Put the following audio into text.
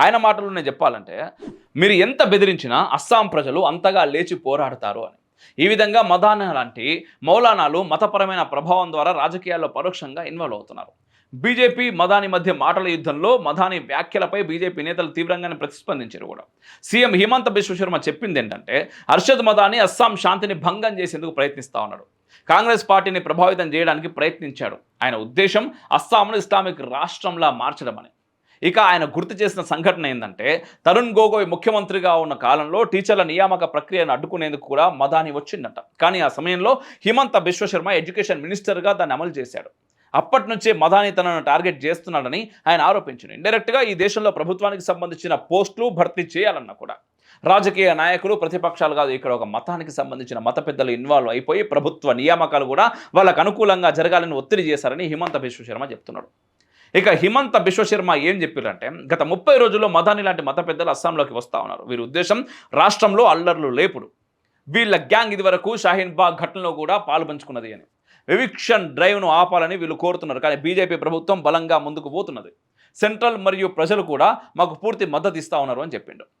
ఆయన మాటల్లోనే చెప్పాలంటే, మీరు ఎంత బెదిరించినా అస్సాం ప్రజలు అంతగా లేచి పోరాడతారు అని. ఈ విధంగా మదానా లాంటి మౌలానాలు మతపరమైన ప్రభావం ద్వారా రాజకీయాల్లో పరోక్షంగా ఇన్వాల్వ్ అవుతున్నారు. బీజేపీ మదాని మధ్య మాటల యుద్ధంలో మదాని వ్యాఖ్యలపై బీజేపీ నేతలు తీవ్రంగానే ప్రతిస్పందించారు కూడా. సీఎం హిమంత బిశ్వ శర్మ చెప్పింది ఏంటంటే, అర్షద్ మదాని అస్సాం శాంతిని భంగం చేసేందుకు ప్రయత్నిస్తా ఉన్నాడు. కాంగ్రెస్ పార్టీని ప్రభావితం చేయడానికి ప్రయత్నించాడు. ఆయన ఉద్దేశం అస్సాంను ఇస్లామిక్ రాష్ట్రంలా మార్చడం అని. ఇక ఆయన గుర్తు చేసిన సంఘటన ఏంటంటే, తరుణ్ గొగోయ్ ముఖ్యమంత్రిగా ఉన్న కాలంలో టీచర్ల నియామక ప్రక్రియను అడ్డుకునేందుకు కూడా మదాని వచ్చిందట. కానీ ఆ సమయంలో హిమంత బిశ్వ శర్మ ఎడ్యుకేషన్ మినిస్టర్గా దాన్ని అమలు చేశాడు. అప్పటి నుంచే మదాని తనను టార్గెట్ చేస్తున్నాడని ఆయన ఆరోపించారు. ఇండైరెక్ట్గా ఈ దేశంలో ప్రభుత్వానికి సంబంధించిన పోస్టులు భర్తీ చేయాలన్నా కూడా రాజకీయ నాయకులు, ప్రతిపక్షాలు కాదు, ఇక్కడ ఒక మతానికి సంబంధించిన మత పెద్దలు ఇన్వాల్వ్ అయిపోయి ప్రభుత్వ నియామకాలు కూడా వాళ్ళకు అనుకూలంగా జరగాలని ఒత్తిడి చేశారని హిమంత బిశ్వ శర్మ చెప్తున్నాడు. ఇక హిమంత బిశ్వ శర్మ ఏం చెప్పారంటే, గత 30 రోజుల్లో మదాని లాంటి మత పెద్దలు అస్సాంలోకి వస్తూ ఉన్నారు. వీరి ఉద్దేశం రాష్ట్రంలో అల్లర్లు లేపుడు. వీళ్ళ గ్యాంగ్ ఇదివరకు షాహీన్ బాగ్ ఘటనలో కూడా పాలు పంచుకున్నది అని. ఎవిక్షన్ డ్రైవ్ను ఆపాలని వీళ్ళు కోరుతున్నారు. కానీ బీజేపీ ప్రభుత్వం బలంగా ముందుకు పోతున్నది. సెంట్రల్ మరియు ప్రజలు కూడా మాకు పూర్తి మద్దతు ఇస్తా ఉన్నారు అని చెప్పిండు.